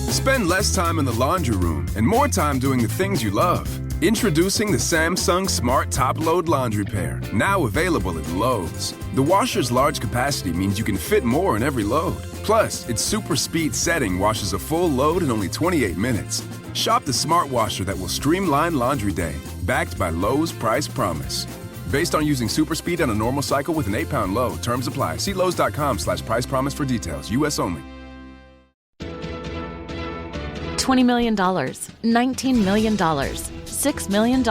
Spend less time in the laundry room and more time doing the things you love. Introducing the Samsung Smart Top Load Laundry Pair, now available at Lowe's. The washer's large capacity means you can fit more in every load. Plus, its super speed setting washes a full load in only 28 minutes. Shop the smart washer that will streamline laundry day, backed by Lowe's Price Promise. Based on using super speed on a normal cycle with an 8-pound load. Terms apply. See Lowe's.com/price promise for details. U.S. only. $20 million, $19 million, $6 million.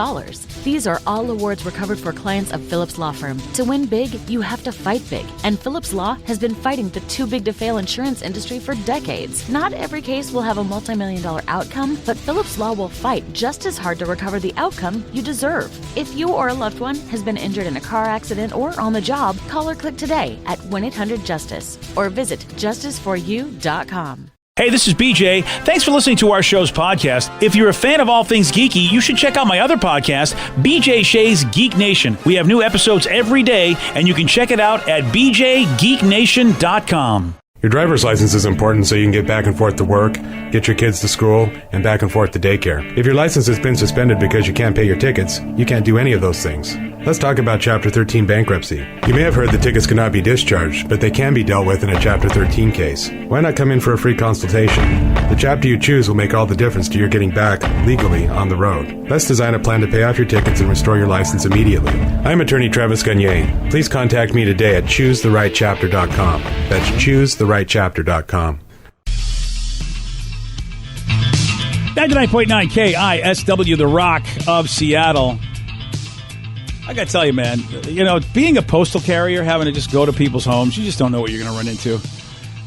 These are all awards recovered for clients of Phillips Law Firm. To win big, you have to fight big. And Phillips Law has been fighting the too big to fail insurance industry for decades. Not every case will have a multi-million-dollar outcome, but Phillips Law will fight just as hard to recover the outcome you deserve. If you or a loved one has been injured in a car accident or on the job, call or click today at 1-800-JUSTICE or visit justiceforyou.com. Hey, this is BJ. Thanks for listening to our show's podcast. If you're a fan of all things geeky, you should check out my other podcast, BJ Shea's Geek Nation. We have new episodes every day, and you can check it out at bjgeeknation.com. Your driver's license is important so you can get back and forth to work, get your kids to school, and back and forth to daycare. If your license has been suspended because you can't pay your tickets, you can't do any of those things. Let's talk about Chapter 13 bankruptcy. You may have heard that tickets cannot be discharged, but they can be dealt with in a Chapter 13 case. Why not come in for a free consultation? The chapter you choose will make all the difference to your getting back, legally, on the road. Let's design a plan to pay off your tickets and restore your license immediately. I'm attorney Travis Gagne. Please contact me today at choosetherightchapter.com. That's choosetherightchapter.com. 99.9 KISW, the Rock of Seattle. I got to tell you, man, being a postal carrier, having to just go to people's homes, you just don't know what you're going to run into.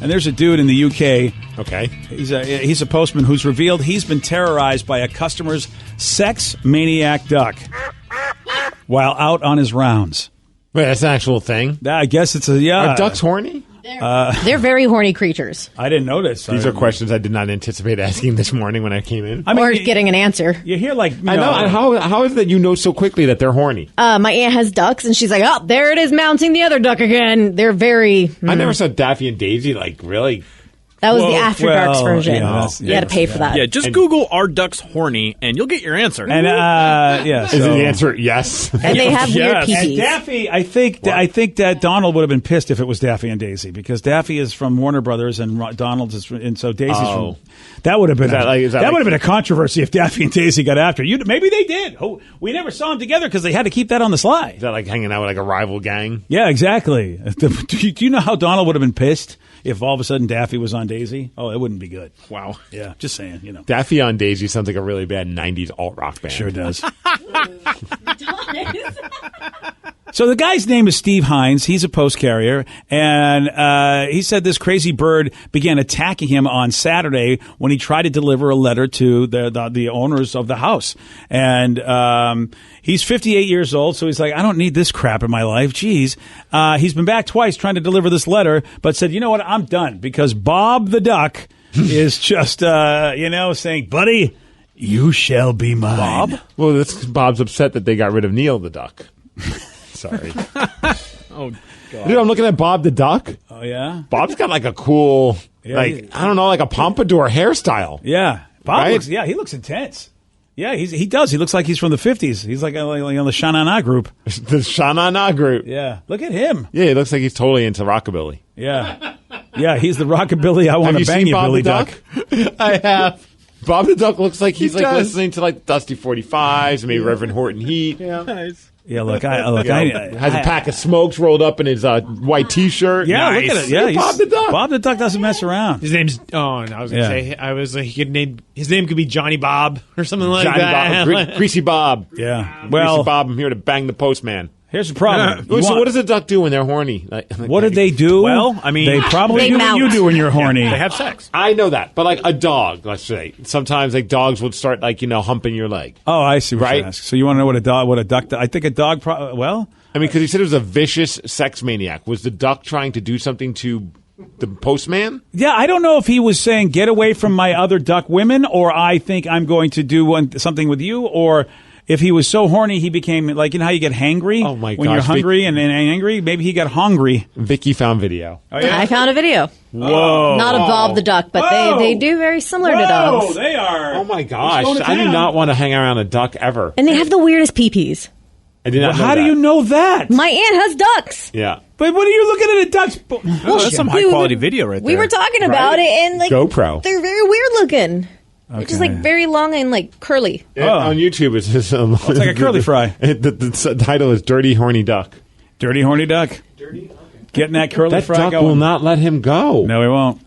And there's a dude in the UK. Okay. He's a postman who's revealed he's been terrorized by a customer's sex maniac duck while out on his rounds. Wait, that's an actual thing? I guess it's yeah. Are ducks horny? They're very horny creatures. I didn't notice. These are questions I did not anticipate asking this morning when I came in. Or getting an answer. You hear like... I know. How is it that you know so quickly that they're horny? My aunt has ducks, and she's like, oh, there it is mounting the other duck again. They're very... I never saw Daffy and Daisy, really... That was the After Darks version. You had to pay for that. Yeah, just Google "Are ducks horny?" and you'll get your answer. And is the answer yes? And they have weird peepees. And Daffy, I think that Donald would have been pissed if it was Daffy and Daisy, because Daffy is from Warner Brothers and Donald is, and so Daisy's from. That would have been would have been a controversy if Daffy and Daisy got after you. Maybe they did. We never saw them together because they had to keep that on the slide. Is that like hanging out with like a rival gang? Yeah, exactly. Do you know how Donald would have been pissed if all of a sudden Daffy was on Daisy? Oh, it wouldn't be good. Wow. Yeah, just saying, Daffy on Daisy sounds like a really bad 90s alt-rock band. Sure does. So the guy's name is Steve Hines. He's a post carrier, and he said this crazy bird began attacking him on Saturday when he tried to deliver a letter to the owners of the house. And he's 58 years old, so he's like, I don't need this crap in my life. Jeez. He's been back twice trying to deliver this letter, but said, you know what, I'm done, because Bob the Duck is just, saying, buddy, you shall be mine. Bob? Well, Bob's upset that they got rid of Neil the Duck. Sorry. Oh, God. Dude, I'm looking at Bob the Duck. Oh, yeah? Bob's got like a cool, I don't know, like a pompadour hairstyle. Yeah. Bob right? he looks intense. Yeah, he does. He looks like he's from the 50s. He's like on the Sha-Na-Na group. The Sha-Na-Na group. Yeah. Look at him. Yeah, he looks like he's totally into rockabilly. Yeah. Yeah, he's the rockabilly. I want to bang you, Billy Duck. I have. Bob the Duck looks like he's listening to like Dusty 45s, maybe Reverend Horton Heat. Yeah. Nice. Yeah, look, I has a pack of smokes rolled up in his white T-shirt. Yeah, nice. Look at it. Yeah, Bob the Duck. Bob the Duck doesn't mess around. His name's. Oh, no, I was gonna say. He could name his name could be Johnny Bob or something like Johnny that. Bob, Greasy Bob. Yeah. Greasy Bob, I'm here to bang the postman. Here's the problem. So what does a duck do when they're horny? What did they do? Well, I mean, they probably do what you do when you're horny. They have sex. I know that, but like a dog, let's say, sometimes like dogs would start humping your leg. Oh, I see. What you're asking. So you want to know what a duck? I think a dog. I mean, because he said it was a vicious sex maniac. Was the duck trying to do something to the postman? Yeah, I don't know if he was saying get away from my other duck women, or I think I'm going to do something with you, or. if he was so horny, he became like, you know how you get hangry Oh, my when you're gosh, hungry and angry? Maybe he got hongry. Vicky found video. Oh, yeah? I found a video. Whoa. Not of Bob the duck, but Whoa. they do very similar to Whoa, dogs. they are. Oh my gosh! going to I do town. not want to hang around a duck ever. And they have the weirdest peepees. I did not. How know do that. you know that? My aunt has ducks. Yeah. But what are you looking at a duck's? Well, that's some high quality video right there. We were talking about it, and like GoPro. they're very weird looking. They're just like very long and like curly. On YouTube, it's just It's like a curly fry. The title is "Dirty Horny Duck." Dirty horny duck. Getting that curly That fry duck going. will not let him go. No, he won't.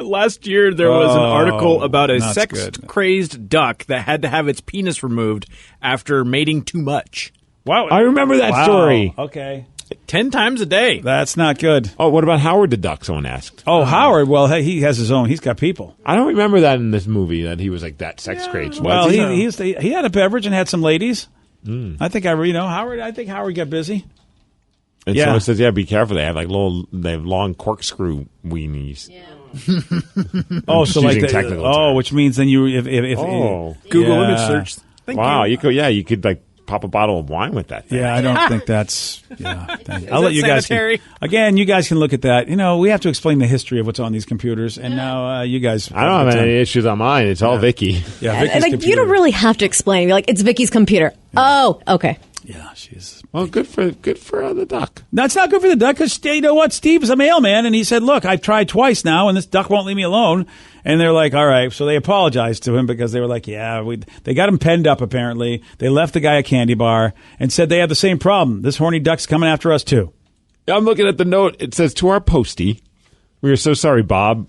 Last year, there was an article about a that's sex-crazed duck that had to have its penis removed after mating too much. Wow. I remember that Wow. story. Okay. 10 times a day. That's not good. Oh, what about Howard the Duck? Someone asked. Oh, Howard. Well, hey, he has his own. He's got people. I don't remember that in this movie that he was like that sex crazed. Well, Was he had a beverage and had some ladies. I think Howard. I think Howard got busy. And Yeah. someone says, "Yeah, be careful. They have they have long corkscrew weenies." Oh, so like using technical oh, terms. which means then you if Oh, Google Yeah. image search. Thank wow! you. You could like pop a bottle of wine with that thing. Yeah, I don't think that's. Yeah, I'll that let you guys. sanitary? Again, you guys can look at that. You know, we have to explain the history of what's on these computers, and now you guys. I don't have any issues on mine. It's all Vicky. Yeah, And, Vicky's like computer. you don't really have to explain. You're like, it's Vicky's computer. Oh, okay. Yeah, she's. Well, good for the duck. That's not good for the duck because you know what? Steve is a mailman, and he said, "Look, I've tried twice now, and this duck won't leave me alone." And they're like, "All right." So they apologized to him because they were like, "Yeah, they got him penned up. Apparently, they left the guy a candy bar and said they have the same problem. This horny duck's coming after us too." I'm looking at the note. It says, "To our postie, we are so sorry Bob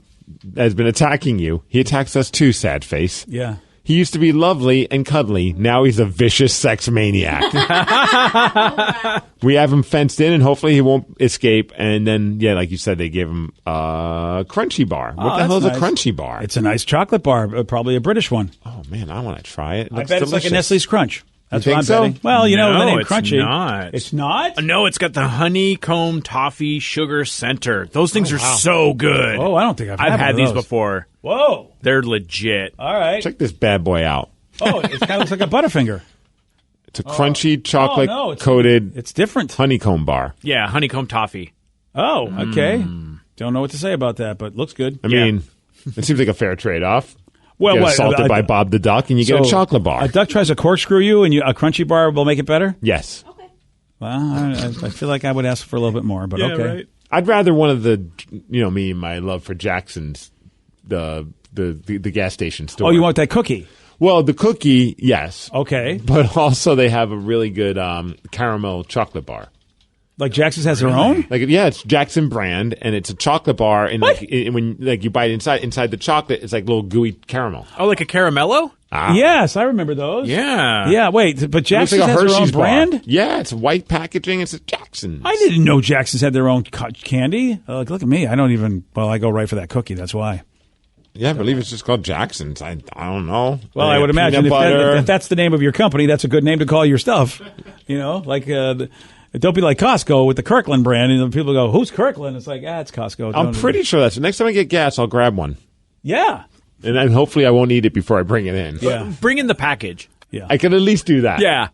has been attacking you. He attacks us too, sad face. Yeah. He used to be lovely and cuddly. Now he's a vicious sex maniac. We have him fenced in, and hopefully he won't escape." And then, yeah, like you said, they gave him a crunchy bar. What the hell is that's a nice. crunchy bar? It's a nice chocolate bar, probably a British one. Oh, man, I want to try it. It I looks bet delicious. it's like a Nestle's Crunch. That's You what I'm think so? betting. Well, you know, No, the name it's Crunchy. not. It's not? No, it's got the honeycomb toffee sugar center. Those things are so good. Oh, I don't think I've had one had of these those. before. Whoa. They're legit. All right. Check this bad boy out. Oh, it kind of looks like a Butterfinger. It's a crunchy Oh, chocolate no, it's coated It's different. honeycomb bar. Yeah, honeycomb toffee. Oh, okay. Don't know what to say about that, but looks good. I mean, it seems like a fair trade off. Well, Get what, assaulted by Bob the Duck, and you get a so chocolate bar. A duck tries to corkscrew you, and a Crunchy bar will make it better? Yes. Well, I feel like I would ask for a little bit more, but okay. right. I'd rather one of the, me and my love for Jackson's, the gas station store. Oh, you want that cookie? Well, the cookie, yes. Okay. But also they have a really good caramel chocolate bar. Like Jackson's has their own? Like, yeah, it's Jackson brand, and it's a chocolate bar, and What? when you bite inside the chocolate, it's like little gooey caramel. Oh, like a caramello? Yes, I remember those. Yeah. Yeah, wait, but It looks Jackson's like a has their own Hershey's bar. brand? Yeah, it's white packaging. It's a Jackson's. I didn't know Jackson's had their own candy. Look at me. I don't even, I go right for that cookie. That's why. Yeah, I believe it's just called Jackson's. I don't know. Well, They I have would imagine peanut butter. if that's the name of your company, that's a good name to call your stuff. Don't be like Costco with the Kirkland brand, and people go, "Who's Kirkland?" It's like, it's Costco. I'm pretty sure that's the next time I get gas, I'll grab one, Yeah, and then hopefully I won't eat it before I bring it in. yeah, Bring in the package. yeah. I can at least do that. Yeah.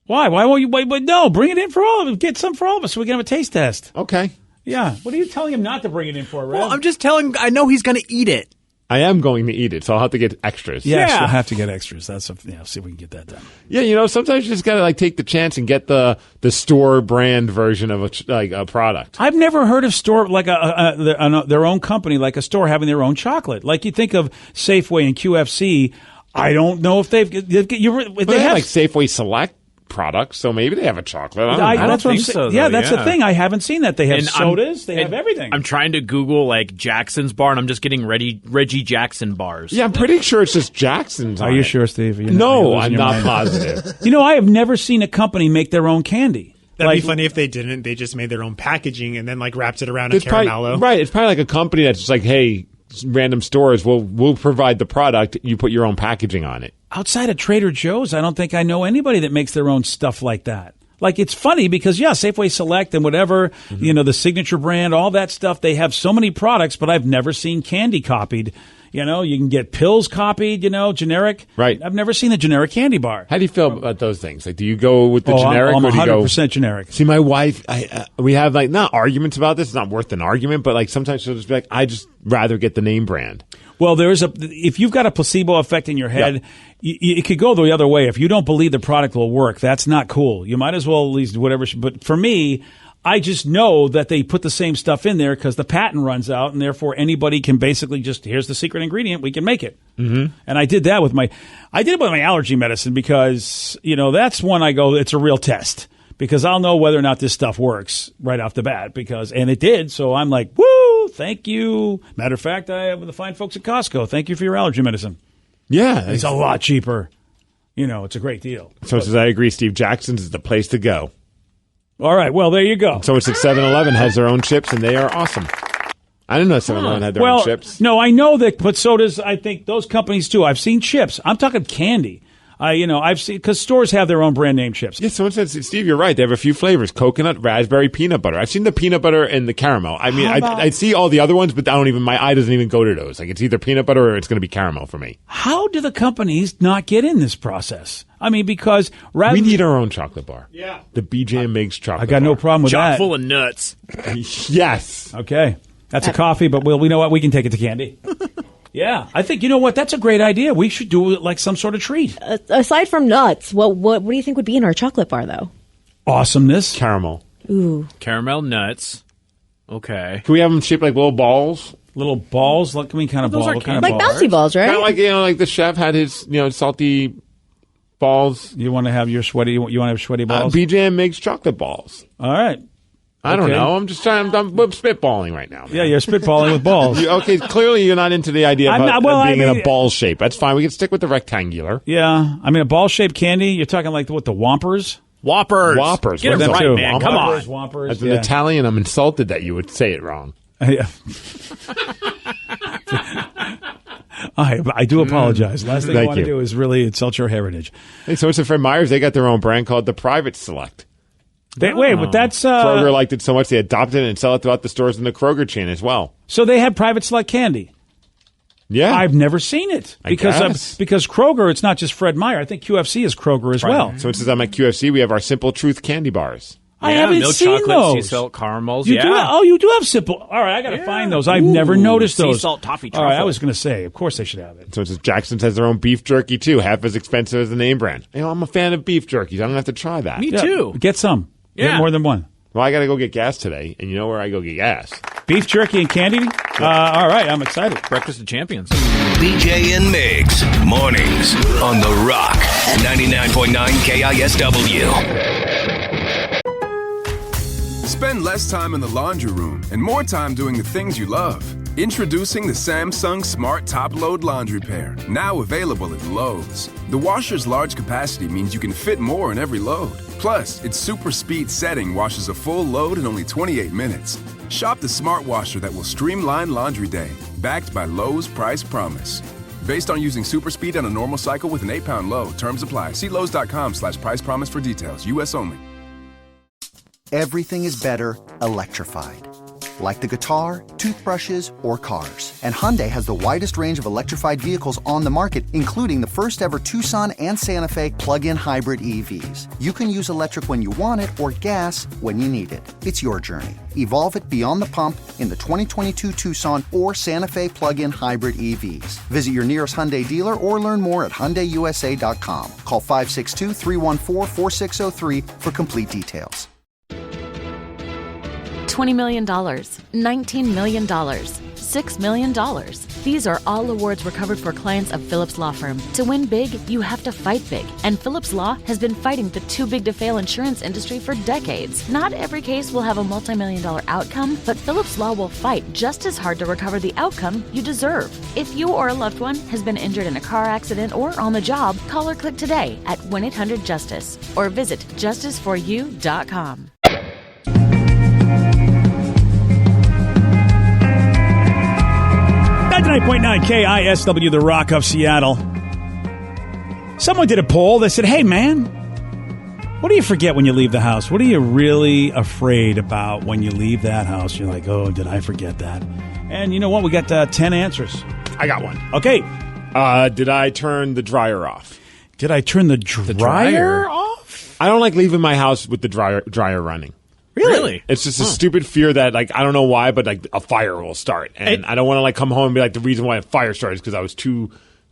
Why? Why won't you? Wait, no, bring it in for all of us. Get some for all of us so we can have a taste test. Okay. Yeah. What are you telling him not to bring it in for, Rev? Well, I'm just telling. I know he's going to eat it. I am going to eat it, so I'll have to get extras. Yes, Yeah. you'll have to get extras. That's see if we can get that done. Yeah, sometimes you just gotta take the chance and get the store brand version of a product. I've never heard of store like their own company, like a store having their own chocolate. Like you think of Safeway and QFC. I don't know if they But they have like Safeway Select products, so maybe they have a chocolate. I don't know. That's what I'm think saying. so, Yeah, though, that's the yeah. thing. I haven't seen that. They have And sodas. They have and everything. I'm trying to Google like Jackson's bar, and I'm just getting Reggie Jackson bars. Yeah, I'm pretty sure it's just Jackson's. Are on you it. sure, Steve? No, I'm not positive. You know, I have never seen a company make their own candy. That'd be funny if they didn't. They just made their own packaging and then like wrapped it around a It's probably, caramello. right. It's probably like a company that's just like, hey, random stores, we'll provide the product. You put your own packaging on it. Outside of Trader Joe's, I don't think I know anybody that makes their own stuff like that. Like, it's funny because, Safeway Select and whatever, the signature brand, all that stuff, they have so many products, but I've never seen candy copied. You know, you can get pills copied, generic. Right. I've never seen a generic candy bar. How do you feel about those things? Like, do you go with the Oh, generic, I'm or do you go 100% generic. See, my wife, we have like not arguments about this. It's not worth an argument, but like sometimes she'll just be like, I just rather get the name brand. Well, if you've got a placebo effect in your head, Yep. it could go the other way. If you don't believe the product will work, that's not cool. You might as well at least whatever. But for me, I just know that they put the same stuff in there because the patent runs out, and therefore anybody can basically just, here's the secret ingredient, we can make it. Mm-hmm. And I did that with my allergy medicine because, that's when I go, it's a real test because I'll know whether or not this stuff works right off the bat and it did. So I'm like, woo, thank you. Matter of fact, I have the fine folks at Costco. Thank you for your allergy medicine. Yeah. It's a lot cheaper. It's a great deal. So it says, I agree, Steve. Jackson's is the place to go. All right. Well, there you go. So it's at 7-Eleven has their own chips, and they are awesome. I didn't know 7-Eleven had their own chips. No, I know that, but so does, I think, those companies too. I've seen chips. I'm talking candy. I've seen, because stores have their own brand name chips. Yeah, someone said, Steve, you're right. They have a few flavors: coconut, raspberry, peanut butter. I've seen the peanut butter and the caramel. I mean, I see all the other ones, but my eye doesn't even go to those. Like, it's either peanut butter or it's going to be caramel for me. How do the companies not get in this process? I mean, because we need our own chocolate bar. Yeah. The BJ makes chocolate I got no problem with Chock that. full of nuts. Yes. Okay. That's a coffee, but we know what? We can take it to candy. Yeah, I think, you know what? That's a great idea. We should do it like some sort of treat. Aside from nuts, what do you think would be in our chocolate bar, though? Awesomeness. Caramel. Ooh. Caramel nuts. Okay. Can we have them shaped like little balls? Little balls? What kind of Those ball? are What kind of Like ball? bouncy balls, right? Kind of like, like the chef had his, salty balls. You want to have your sweaty? You want to have sweaty balls? BJ makes chocolate balls. All right. I don't Okay. know. I'm just trying. I'm spitballing right now. Man. Yeah, you're spitballing with balls. Okay, clearly you're not into the idea of, I'm not- well, of being I in mean- a ball shape. That's fine. We can stick with the rectangular. Yeah, I mean a ball-shaped candy. You're talking like the Whompers? Whoppers. Whoppers. Get it What's that right, too? man. Come on. Whompers. As an Yeah. Italian, I'm insulted that you would say it wrong. Yeah. I do apologize. Last thing I Thank want to you. do is really insult your heritage. Hey, so it's a Fred Meyer's. They got their own brand called the Private Select. Wait, but that's Kroger liked it so much they adopted it and sell it throughout the stores in the Kroger chain as well. so they have private select candy. Yeah, I've never seen it I because guess. because Kroger. It's not just Fred Meyer. I think QFC is Kroger as well. So it says I'm at QFC. We have our Simple Truth candy bars. I haven't milk seen chocolates, those. sea salt caramels. You yeah. do? Oh, you do have simple. All right, I got to Yeah. find those. I've Ooh, never noticed sea those. salt toffee All right, I truffle. was going to say, of course they should have it. So it says Jackson's has their own beef jerky too, half as expensive as the name brand. I'm a fan of beef jerkies. I don't have to try that. Me Yeah, too. Get some. Get Yeah. more than one. Well, I got to go get gas today, and you know where I go get gas? Beef jerky and candy. All right, I'm excited. Breakfast of Champions. BJ and Migs, mornings on The Rock, 99.9 KISW. Spend less time in the laundry room and more time doing the things you love. Introducing the Samsung Smart Top Load Laundry Pair, now available at Lowe's. The washer's large capacity means you can fit more in every load. Plus, its super speed setting washes a full load in only 28 minutes. Shop the smart washer that will streamline laundry day, backed by Lowe's Price Promise. Based on using super speed on a normal cycle with an 8-pound load, terms apply. See Lowe's.com/price promise for details. U.S. only. Everything is better electrified. Like the guitar, toothbrushes, or cars. And Hyundai has the widest range of electrified vehicles on the market, including the first ever Tucson and Santa Fe plug-in hybrid EVs. You can use electric when you want it or gas when you need it. It's your journey. Evolve it beyond the pump in the 2022 Tucson or Santa Fe plug-in hybrid EVs. Visit your nearest Hyundai dealer or learn more at HyundaiUSA.com. Call 562-314-4603 for complete details. $20 million, $19 million, $6 million. These are all awards recovered for clients of Phillips Law Firm. To win big, you have to fight big. And Phillips Law has been fighting the too big to fail insurance industry for decades. Not every case will have a multi-million-dollar outcome, but Phillips Law will fight just as hard to recover the outcome you deserve. If you or a loved one has been injured in a car accident or on the job, call or click today at 1-800-JUSTICE or visit justiceforyou.com. 99.9 KISW, The Rock of Seattle. Someone did a poll. They said, hey, man, what do you forget when you leave the house? What are you really afraid about when you leave that house? You're like, oh, did I forget that? And you know what? We got 10 answers. I got one. Okay. Did I turn the dryer off? Did I turn the dryer off? I don't like leaving my house with the dryer running. Really? It's just a stupid fear that, like, I don't know why, but like a fire will start, and I don't want to like come home and be like, the reason why a fire started is because I was too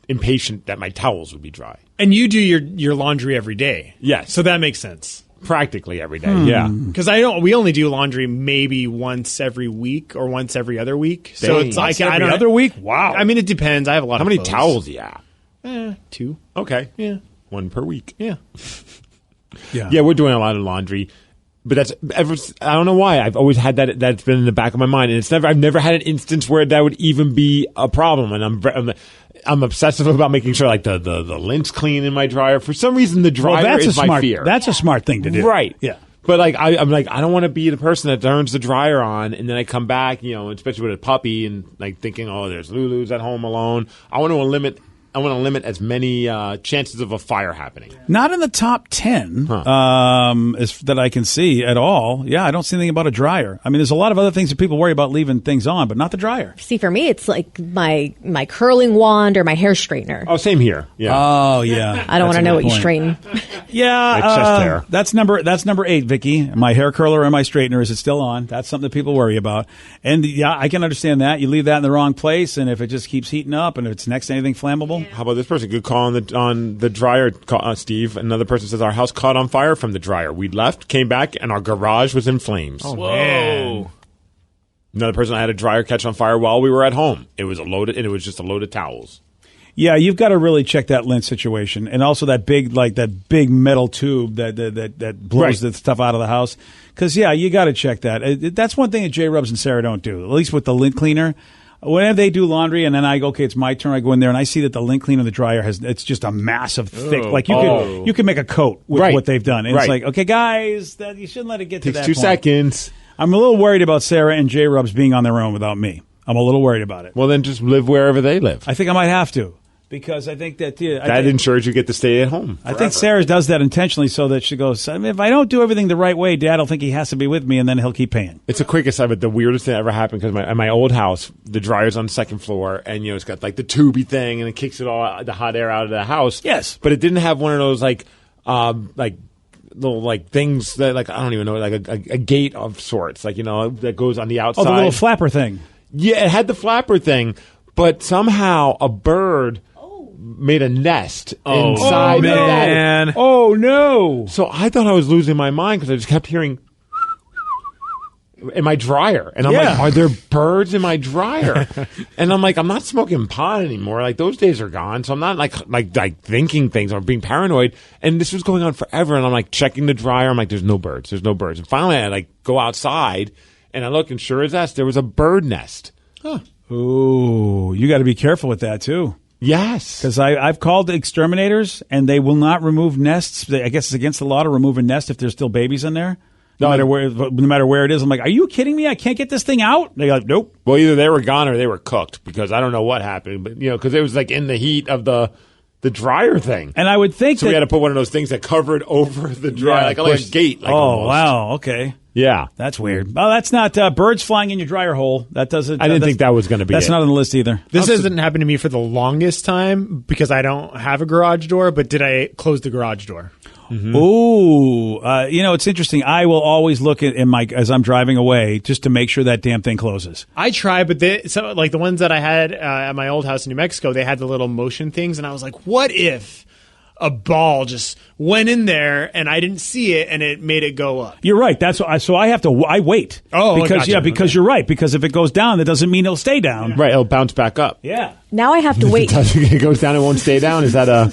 impatient that my towels would be dry. And you do your laundry every day. Yes. So that makes sense. Practically every day, yeah. Because we only do laundry maybe once every week or once every other week. So it's like every other week? Wow. I mean, it depends. I have a lot How of many clothes. towels do you have? 2. Okay. Yeah. 1 per week. Yeah. Yeah, we're doing a lot of laundry. But I don't know why. I've always had that's been in the back of my mind. And I've never had an instance where that would even be a problem. And I'm obsessive about making sure like the lint's clean in my dryer. For some reason, the dryer is my fear. That's a smart thing to do. Right. Yeah. But like I'm like, I don't want to be the person that turns the dryer on and then I come back, especially with a puppy and like thinking, oh, there's Lulu's at home alone. I want to limit as many chances of a fire happening. Not in the top 10 that I can see at all. Yeah, I don't see anything about a dryer. I mean, there's a lot of other things that people worry about leaving things on, but not the dryer. See, for me, it's like my curling wand or my hair straightener. Oh, same here. Yeah. Oh, yeah. I don't want to know what you straighten. Yeah, chest hair. That's number 8, Vicky. My hair curler and my straightener, is it still on? That's something that people worry about. And yeah, I can understand that. You leave that in the wrong place, and if it just keeps heating up, and if it's next to anything flammable. How about this person? Good call on the dryer, Steve. Another person says our house caught on fire from the dryer. We left, came back, and our garage was in flames. Oh, man. Another person had a dryer catch on fire while we were at home. It was just a load of towels. Yeah, you've got to really check that lint situation, and also that big metal tube that blows the stuff out of the house. Because you got to check that. That's one thing that J. Rubs and Sarah don't do. At least with the lint cleaner. Whenever they do laundry and then I go, okay, it's my turn, I go in there and I see that the lint cleaner, the dryer it's just a massive thick, like you can make a coat with what they've done. And it's like, okay, guys, you shouldn't let it get to that Takes 2 seconds. I'm a little worried about Sarah and J. Rubs being on their own without me. I'm a little worried about it. Well, then just live wherever they live. I think I might have to. Because I think that ensures you get to stay at home forever. I think Sarah does that intentionally so that she goes, I mean, if I don't do everything the right way, Dad will think he has to be with me, and then he'll keep paying. It's a quick aside, but the weirdest thing that ever happened, because at my old house, the dryer's on the second floor, and it's got like the tubey thing, and it kicks the hot air out of the house. Yes, but it didn't have one of those like little like things that like I don't even know, like a gate of sorts, like that goes on the outside. Oh, the little flapper thing. Yeah, it had the flapper thing, but somehow a bird made a nest inside of that. Oh, no. So I thought I was losing my mind because I just kept hearing in my dryer. And I'm like, are there birds in my dryer? And I'm like, I'm not smoking pot anymore. Like, those days are gone. So I'm not like thinking things or being paranoid. And this was going on forever. And I'm like checking the dryer. I'm like, there's no birds. And finally I like go outside and I look, and sure as that, there was a bird nest. Huh. Ooh, you got to be careful with that too. Yes. Because I've called exterminators, and they will not remove nests. I guess it's against the law to remove a nest if there's still babies in there, no matter where it is. I'm like, are you kidding me? I can't get this thing out? They're like, nope. Well, either they were gone or they were cooked, because I don't know what happened. But, because it was like in the heat of the dryer thing. And I would think we had to put one of those things that covered over the dryer, like a gate. Like almost. Wow. Okay. Yeah. That's weird. Well, that's not birds flying in your dryer hole. That doesn't. I didn't think that was going to be That's not on the list either. This hasn't happened to me for the longest time because I don't have a garage door, but did I close the garage door? Mm-hmm. Ooh. It's interesting. I will always look at as I'm driving away just to make sure that damn thing closes. I try, but like the ones that I had at my old house in New Mexico, they had the little motion things, and I was like, what if a ball just went in there and I didn't see it and it made it go up? You're right. So I have to. I wait. Oh, because gotcha. You're right. Because if it goes down, that doesn't mean it'll stay down. Right. It'll bounce back up. Yeah. Now I have to wait. It goes down, it won't stay down. Is that a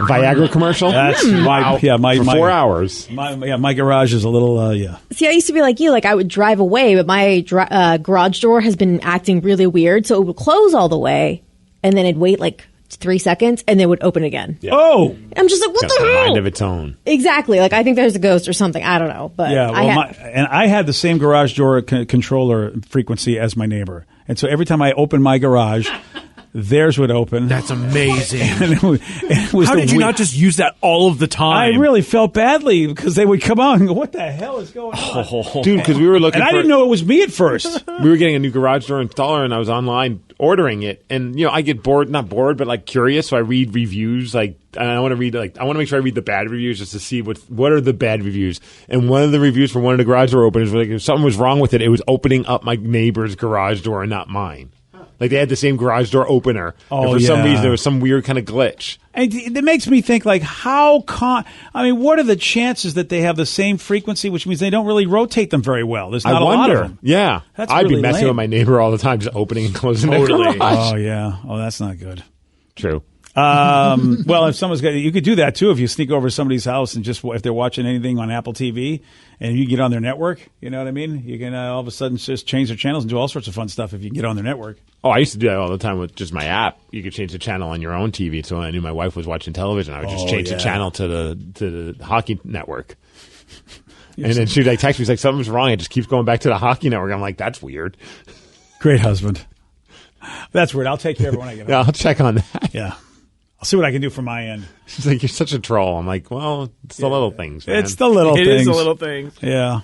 Viagra commercial? That's for 4 hours. My garage is a little See, I used to be like you. Like I would drive away, but my garage door has been acting really weird. So it would close all the way, and then it'd wait like 3 seconds, and then would open again. Yeah. Oh, I'm just like, what the hell? Mind of its own. Exactly. Like I think there's a ghost or something. I don't know, but yeah. Well, I had the same garage door controller frequency as my neighbor, and so every time I open my garage, theirs would open. That's amazing. And it was How the did you weird- not just use that all of the time? I really felt badly because they would come out and go, "What the hell is going on?" Dude, because we were looking And I didn't know it was me at first. we were getting a new garage door installer, and I was online ordering it. And, I get not bored, but like curious. So I read reviews, and I want to make sure I read the bad reviews just to see what are the bad reviews. And one of the reviews for one of the garage door openers was like, if something was wrong with it, it was opening up my neighbor's garage door and not mine. Like they had the same garage door opener. And for some reason, there was some weird kind of glitch. And it makes me think, like, what are the chances that they have the same frequency, which means they don't really rotate them very well? There's not a lot of them. Yeah. That's I'd really be messing lame. with my neighbor all the time, just opening and closing their garage. Oh, yeah. Oh, that's not good. True. Well, if someone's got, you could do that too if you sneak over to somebody's house and just if they're watching anything on Apple TV and you get on their network, you know what I mean? You can all of a sudden just change their channels and do all sorts of fun stuff if you can get on their network. Oh, I used to do that all the time with just my app. You could change the channel on your own TV. So when I knew my wife was watching television, I would just change the channel to the hockey network. And then she'd text me, she's like, something's wrong. It just keeps going back to the hockey network. I'm like, that's weird. Great husband. That's weird. I'll take care of it when I get home. Yeah, I'll check on that. Yeah. I'll see what I can do from my end. She's like, you're such a troll. I'm like, well, it's the little things, man. It's the little things. It is the little things. Yeah.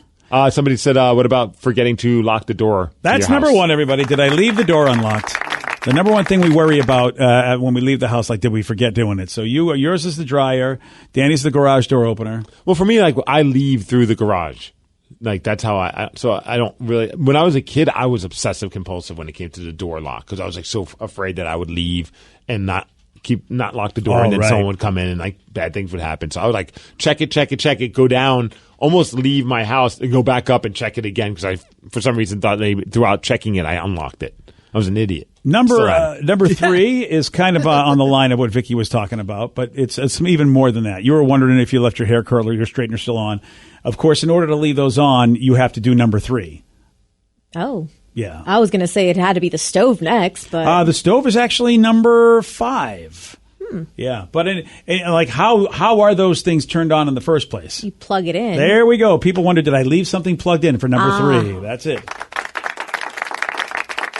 Somebody said, what about forgetting to lock the door? That's to your number house? one, everybody. Did I leave the door unlocked? The number one thing we worry about when we leave the house, did we forget doing it? So yours is the dryer. Danny's the garage door opener. Well, for me, I leave through the garage. That's how I don't really. When I was a kid, I was obsessive compulsive when it came to the door lock because I was so afraid that I would leave and not lock the door, and then someone would come in and bad things would happen. So I would check it, go down, almost leave my house and go back up and check it again because I, for some reason, thought throughout checking it, I unlocked it. I was an idiot. Number three is kind of on the line of what Vicky was talking about, but it's even more than that. You were wondering if you left your hair curler, your straightener still on. Of course, in order to leave those on, you have to do number 3. Oh. Yeah. I was going to say it had to be the stove next, but the stove is actually number 5. Yeah, but how are those things turned on in the first place? you plug it in. There we go. People wonder, did I leave something plugged in for number 3? That's it.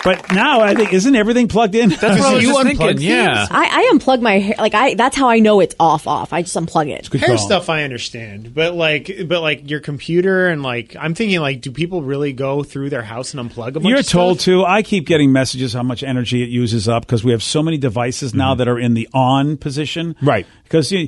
But now I think, isn't everything plugged in? That's what I was just thinking. Yeah. I unplug my hair. That's how I know it's off. I just unplug it. Good Hair call. stuff I understand, but your computer and I'm thinking do people really go through their house and unplug a bunch You're of told stuff? to. I keep getting messages how much energy it uses up because we have so many devices now that are in the on position. Right. Because you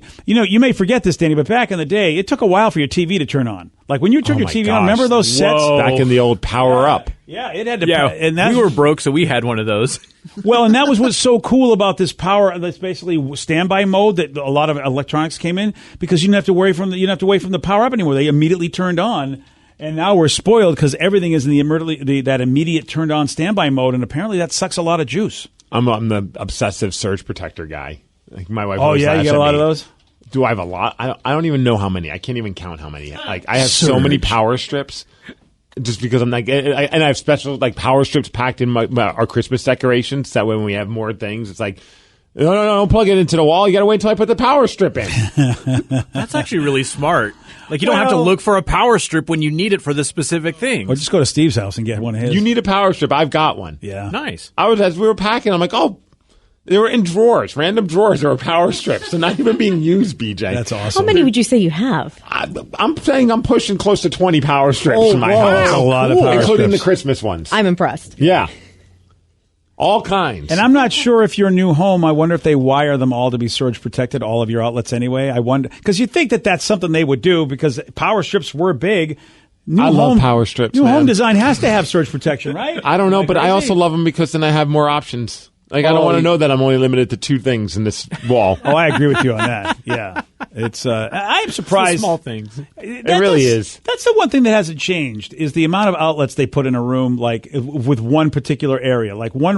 may forget this, Danny, but back in the day, it took a while for your TV to turn on. Like when you turned your TV on, remember those sets? Back in the old power up. Yeah, it had to. Yeah, and that's, we were broke, so we had one of those. well, and that was what's so cool about this power. That's basically standby mode that a lot of electronics came in because you didn't have to wait from the power up anymore. They immediately turned on. And now we're spoiled because everything is in that immediate turned on standby mode, and apparently that sucks a lot of juice. I'm the obsessive surge protector guy. My wife. Oh yeah, you got a lot of those. Do I have a lot? I don't even know how many. I can't even count how many. I have so many power strips. Just because I'm and I have special power strips packed in our Christmas decorations. That way, when we have more things, it's no, don't plug it into the wall. You got to wait until I put the power strip in. That's actually really smart. You don't have to look for a power strip when you need it for the specific thing. Or just go to Steve's house and get one of his. You need a power strip. I've got one. Yeah, nice. As we were packing, I'm they were in drawers, random drawers. There were power strips. They're not even being used, BJ. That's awesome. How many would you say you have? I'm saying I'm pushing close to 20 power strips in my house. That's a lot of power including strips. the Christmas ones. I'm impressed. Yeah. All kinds. And I'm not sure if your new home, I wonder if they wire them all to be surge protected, all of your outlets anyway. I wonder, because you think that that's something they would do because power strips were big. I love power strips. New home design has to have surge protection, right? I don't know, but I also love them because then I have more options. I don't want to know that I'm only limited to 2 things in this wall. Oh, I agree with you on that. Yeah. It's I'm surprised. It's the small things. It really is. That's the one thing that hasn't changed is the amount of outlets they put in a room, with one particular area. One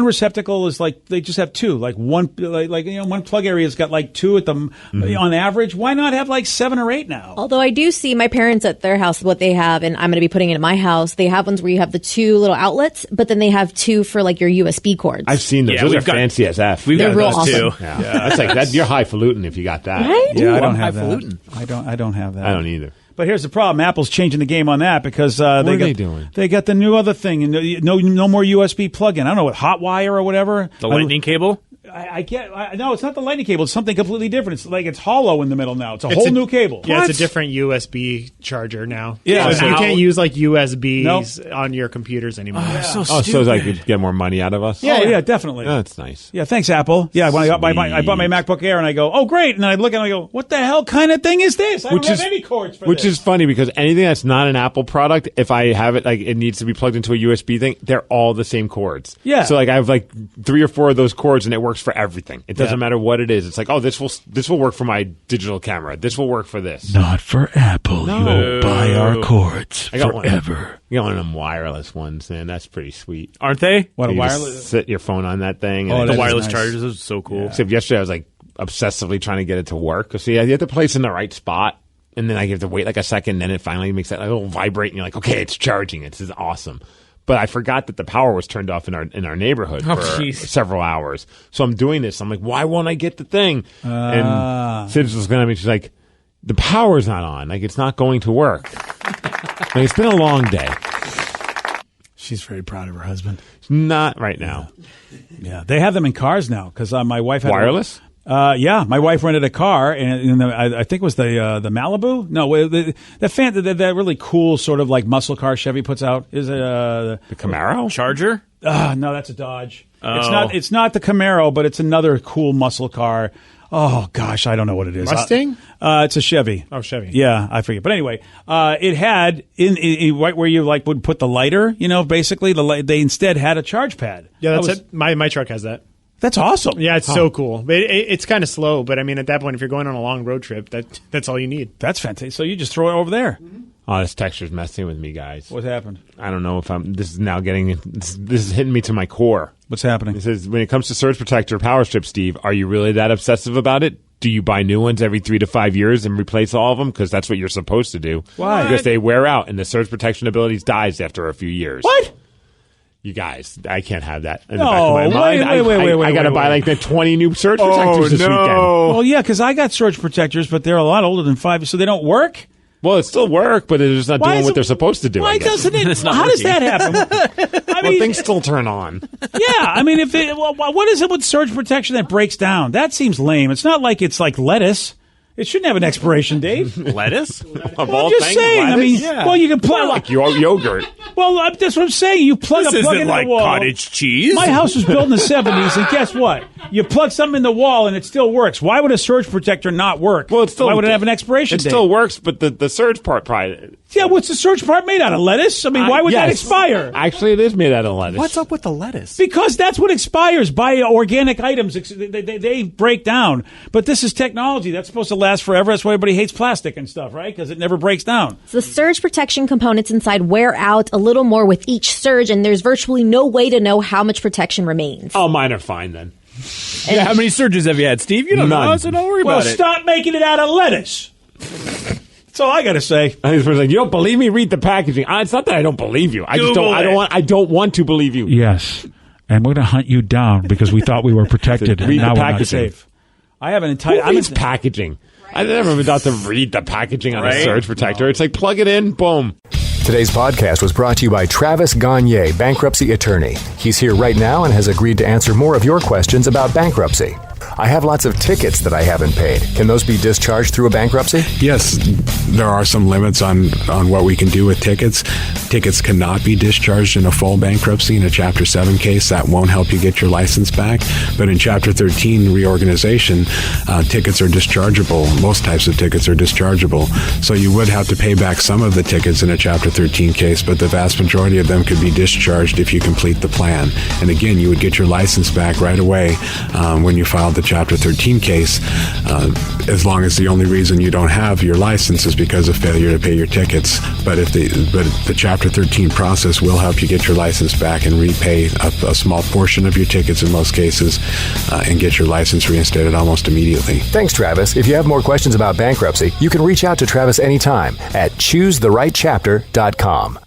receptacle is they just have 2. One plug area's got 2 at them on average. Why not have 7 or 8 now? Although I do see my parents at their house, what they have, and I'm going to be putting it in my house. They have ones where you have the 2 little outlets, but then they have 2 for your USB cords. I've seen those. Yeah, those are we've got- fancy as F. We've They're got real those awesome. too. Yeah. That's that. You're highfalutin if you got that. Right? Yeah, I don't I'm have that. highfalutin. I don't have that. I don't either. But here's the problem: Apple's changing the game on that because What are they doing? They got the new other thing, and no more USB plug-in. I don't know what hot-wire or whatever. The lightning cable? No, it's not the lightning cable. It's something completely different. It's like it's hollow in the middle now. It's a whole new cable. Yeah, What? it's a different USB charger now. Yeah, so you now- can't use like USBs on your computers anymore. So Oh, so like you get more money out of us? Yeah, definitely. Oh, that's nice. Yeah, thanks, Apple. Yeah, when I bought my MacBook Air, and I go, oh, great. And then I look and I go, what the hell kind of thing is this? I don't have any cords for Which this. is funny because anything that's not an Apple product, if I have it, like it needs to be plugged into a USB thing, they're all the same cords. Yeah. So like I have like 3 or 4 of those cords, and it works for everything. It doesn't matter what it is. It's like, oh, this will work for my digital camera. This will work for this. Not for Apple. No. You won't buy our cords I got forever. You got one of them wireless ones, man. That's pretty sweet. Aren't they? What, a You just wireless? sit your phone on that thing. Oh, And that The is wireless nice. chargers is so cool. Except yesterday I was like obsessively trying to get it to work. See, you have to place it in the right spot, and then I have to wait like a second, and then it finally makes that little vibrate, and you're like, okay, it's charging. This is awesome. But I forgot that the power was turned off in our neighborhood for jeez. several hours. So I'm doing this. I'm like, why won't I get the thing? And Sid's looking at me. She's like, the power's not on. Like, it's not going to work. Like, it's been a long day. She's very proud of her husband. Not right now. Yeah, they have them in cars now because my wife had Wireless? Yeah, my wife rented a car, and I think it was the Malibu. No, the fan that really cool sort of like muscle car Chevy puts out is The Camaro? Charger? no, that's a Dodge. It's not the Camaro, but it's another cool muscle car. Oh gosh, I don't know what it is. Mustang? It's a Chevy. Oh, Chevy. Yeah, I forget. But anyway, it had in right where you like would put the lighter. Basically they instead had a charge pad. Yeah, that's That was- it. My truck has that. That's awesome. Yeah, it's so cool. But it's kind of slow, but I mean, at that point, if you're going on a long road trip, that's all you need. That's fantastic. So you just throw it over there. Oh, this texture's messing with me, guys. What happened? I don't know if this is now getting, this is hitting me to my core. What's happening? It says, when it comes to surge protector power strip, Steve, are you really that obsessive about it? Do you buy new ones every 3 to 5 years and replace all of them? Because that's what you're supposed to do. Why? Because they wear out and the surge protection abilities dies after a few years. What? You guys, I can't have that in the No, back of my mind. wait, I got to wait, buy wait. like the 20 new surge protectors this weekend. Well, yeah, because I got surge protectors, but they're a lot older than 5, so they don't work. Well, it still work, but they're just not Why doing is what it- they're supposed to do. Why I guess. doesn't it? It's not How does working. that happen? I Well, mean, things still turn on. yeah. I mean, what is it with surge protection that breaks down? That seems lame. It's not like it's like lettuce. It shouldn't have an expiration date. Lettuce? Of Well, all I'm just things, saying. I lettuce? mean, well, you can plug. like yogurt. Well, that's what I'm saying. You plug This a plug isn't into like the wall. cottage cheese. My house was built in the 70s, and guess what? You plug something in the wall, and it still works. Why would a surge protector not work? Well, it still Why would it have an expiration It date? still works, but the surge part probably. Yeah, what's the surge part made out of? Lettuce? I mean, why would that Yes. expire? Actually, it is made out of lettuce. What's up with the lettuce? Because that's what expires. Buy organic items. They break down. But this is technology. That's supposed to last forever. That's why everybody hates plastic and stuff, right? Because it never breaks down. So the surge protection components inside wear out a little more with each surge, and there's virtually no way to know how much protection remains. Oh, mine are fine then. Yeah, how many surges have you had, Steve? You don't know, None. so don't worry Well, about it. stop making it out of lettuce. That's all I got to say. I was like, you don't believe me? Read the packaging. It's not that I don't believe you. I just don't. I don't want to believe you. Yes. And we're going to hunt you down because we thought we were protected. Read and now the we're not packaging. safe. I have an Who entire. reads packaging? I never been thought to read the packaging on a Right? surge protector. It's like plug it in, boom. Today's podcast was brought to you by Travis Gagne, bankruptcy attorney. He's here right now and has agreed to answer more of your questions about bankruptcy. I have lots of tickets that I haven't paid. Can those be discharged through a bankruptcy? Yes, there are some limits on what we can do with tickets. Tickets cannot be discharged in a full bankruptcy. In a Chapter 7 case, that won't help you get your license back. But in Chapter 13 reorganization, tickets are dischargeable. Most types of tickets are dischargeable. So you would have to pay back some of the tickets in a Chapter 13 case, but the vast majority of them could be discharged if you complete the plan. And again, you would get your license back right away when you filed the Chapter 13 case, as long as the only reason you don't have your license is because of failure to pay your tickets. But the Chapter 13 process will help you get your license back and repay a small portion of your tickets in most cases, and get your license reinstated almost immediately. Thanks, Travis. If you have more questions about bankruptcy, you can reach out to Travis anytime at choosetherightchapter.com.